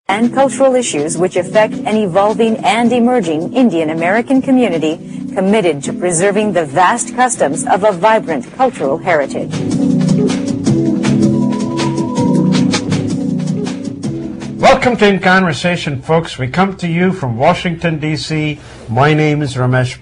and cultural issues which affect an evolving and emerging Indian American community committed to preserving the vast customs of a vibrant cultural heritage. Welcome to In Conversation, folks. We come to you from Washington, D.C. My name is Ramesh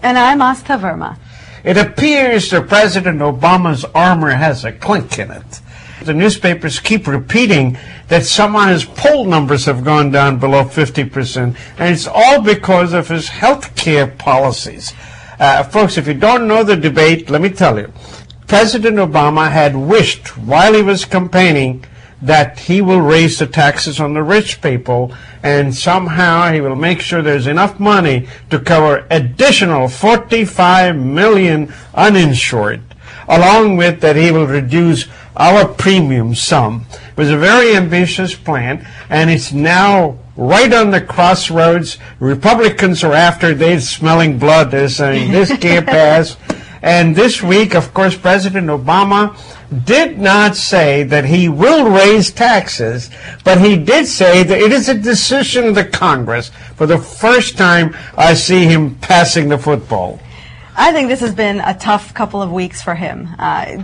And I'm Aastha Verma. It appears that President Obama's armor has a clink in it. The newspapers keep repeating that somehow his poll numbers have gone down below 50%, and it's all because of his health care policies. Folks, if you don't know the debate, let me tell you. President Obama had wished, while he was campaigning, that he will raise the taxes on the rich people, and somehow he will make sure there's enough money to cover additional 45 million uninsured, along with that he will reduce our premium sum. It was a very ambitious plan, and it's now right on the crossroads. Republicans are after it. They're smelling blood. They're saying this can't pass. And this week, of course, President Obama did not say that he will raise taxes, but he did say that it is a decision of the Congress. For the first time, I see him passing the football. I think this has been a tough couple of weeks for him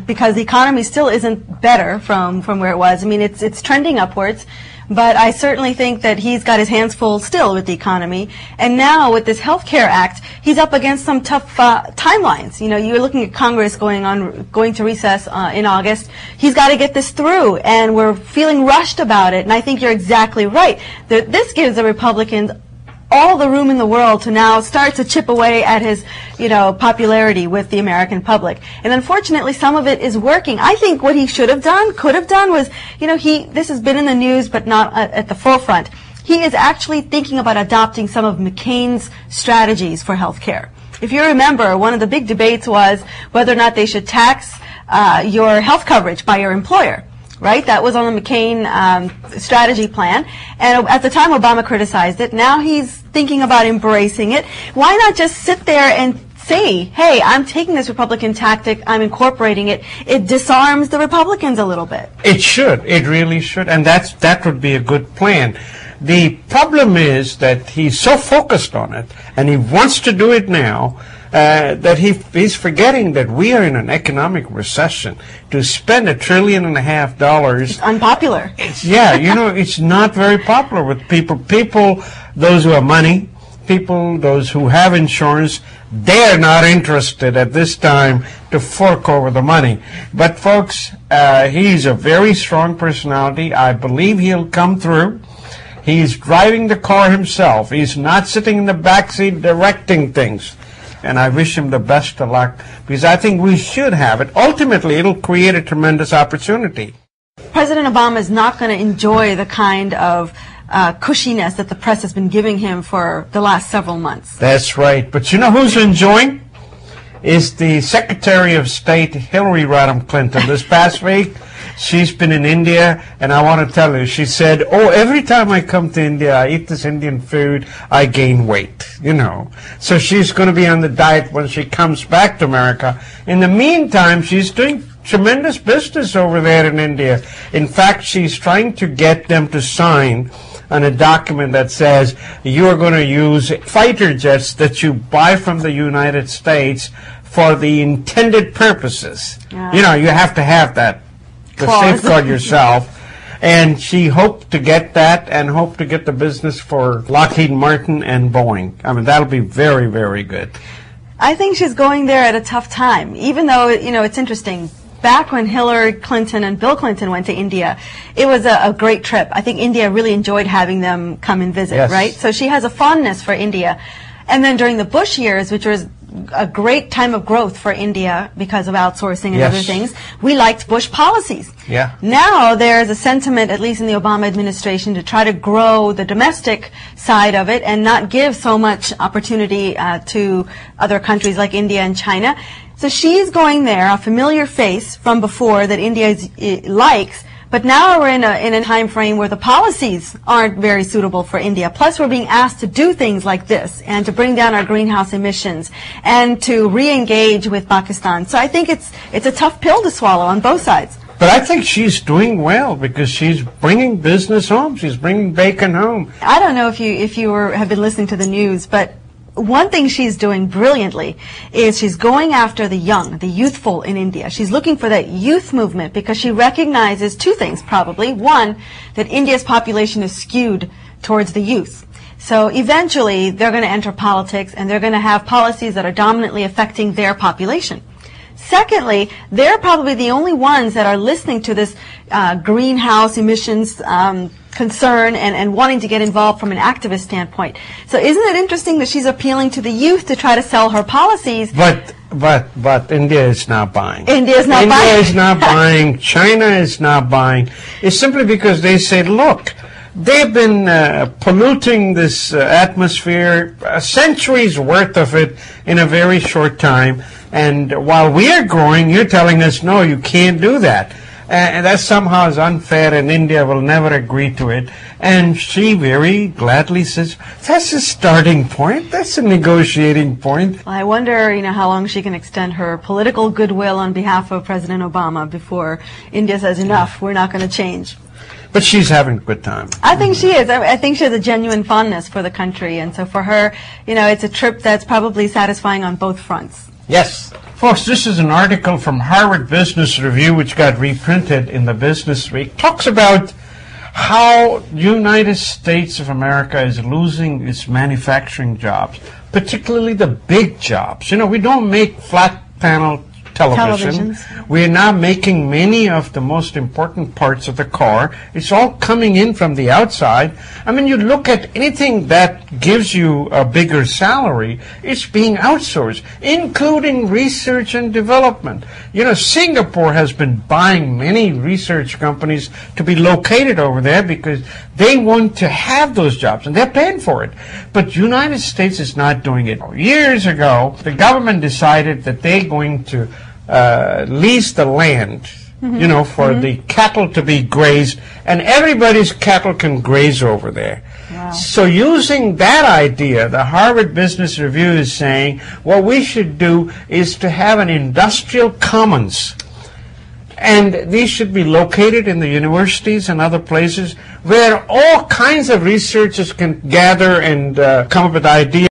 because the economy still isn't better from where it was. I mean, it's trending upwards, but I certainly think that he's got his hands full still with the economy. And now with this Health Care Act, he's up against some tough timelines. You know, you're looking at Congress going to recess in August. He's got to get this through, and we're feeling rushed about it. And I think you're exactly right. This gives the Republicans all the room in the world to now start to chip away at his, popularity with the American public. And unfortunately, some of it is working. I think what he could have done was, this has been in the news, but not at the forefront. He is actually thinking about adopting some of McCain's strategies for health care. If you remember, one of the big debates was whether or not they should tax your health coverage by your employer. Right? That was on the McCain strategy plan. And at the time, Obama criticized it. Now he's thinking about embracing it. Why not just sit there and say, hey, I'm taking this Republican tactic, I'm incorporating it. It disarms the Republicans a little bit. It should. It really should. And that would be a good plan. The problem is that he's so focused on it, and he wants to do it now, that he's forgetting that we are in an economic recession. To spend $1.5 trillion, it's unpopular. It's not very popular with people. People, those who have money, people, those who have insurance, they're not interested at this time to fork over the money. But folks, he's a very strong personality. I believe he'll come through. He's driving the car himself. He's not sitting in the backseat directing things. And I wish him the best of luck, because I think we should have it. Ultimately, it'll create a tremendous opportunity. President Obama is not going to enjoy the kind of cushiness that the press has been giving him for the last several months. That's right. But you know who's enjoying? Is the Secretary of State, Hillary Rodham Clinton. This past week, she's been in India, and I want to tell you, she said, every time I come to India, I eat this Indian food, I gain weight, So she's going to be on the diet when she comes back to America. In the meantime, she's doing tremendous business over there in India. In fact, she's trying to get them to sign on a document that says you are going to use fighter jets that you buy from the United States for the intended purposes. Yeah. You have to have that to safeguard yourself. And she hoped to get that and hoped to get the business for Lockheed Martin and Boeing. I mean, that'll be very, very good. I think she's going there at a tough time, even though, it's interesting. Back when Hillary Clinton and Bill Clinton went to India, it was a great trip. I think India really enjoyed having them come and visit, yes. Right? So she has a fondness for India. And then during the Bush years, which was a great time of growth for India because of outsourcing and yes. other things, we liked Bush policies. Yeah. Now there's a sentiment, at least in the Obama administration, to try to grow the domestic side of it and not give so much opportunity to other countries like India and China. So she's going there, a familiar face from before that India likes, but now we're in a time frame where the policies aren't very suitable for India. Plus, we're being asked to do things like this and to bring down our greenhouse emissions and to re-engage with Pakistan. So I think it's a tough pill to swallow on both sides. But I think she's doing well because she's bringing business home. She's bringing bacon home. I don't know if you have been listening to the news, but one thing she's doing brilliantly is she's going after the young, the youthful in India. She's looking for that youth movement because she recognizes two things probably. One, that India's population is skewed towards the youth. So eventually they're going to enter politics and they're going to have policies that are dominantly affecting their population. Secondly, they're probably the only ones that are listening to this greenhouse emissions concern and wanting to get involved from an activist standpoint. So isn't it interesting that she's appealing to the youth to try to sell her policies? But India is not buying. India is not buying. India is not buying. China is not buying. It's simply because they say, look, they've been polluting this atmosphere, a century's worth of it in a very short time. And while we are growing, you're telling us, no, you can't do that. And that somehow is unfair, and India will never agree to it. And she very gladly says, that's a starting point. That's a negotiating point. Well, I wonder, how long she can extend her political goodwill on behalf of President Obama before India says, enough, we're not going to change. But she's having a good time. I think she is. I think she has a genuine fondness for the country. And so for her, it's a trip that's probably satisfying on both fronts. Yes. Folks, this is an article from Harvard Business Review, which got reprinted in the Business Week. Talks about how the United States of America is losing its manufacturing jobs, particularly the big jobs. We don't make flat panel television. We're now making many of the most important parts of the car. It's all coming in from the outside. I mean, you look at anything that gives you a bigger salary, it's being outsourced, including research and development. Singapore has been buying many research companies to be located over there because they want to have those jobs, and they're paying for it. But the United States is not doing it. Years ago, the government decided that they're going to lease the land, for the cattle to be grazed, and everybody's cattle can graze over there. Wow. So using that idea, the Harvard Business Review is saying what we should do is to have an industrial commons. And these should be located in the universities and other places where all kinds of researchers can gather and come up with ideas.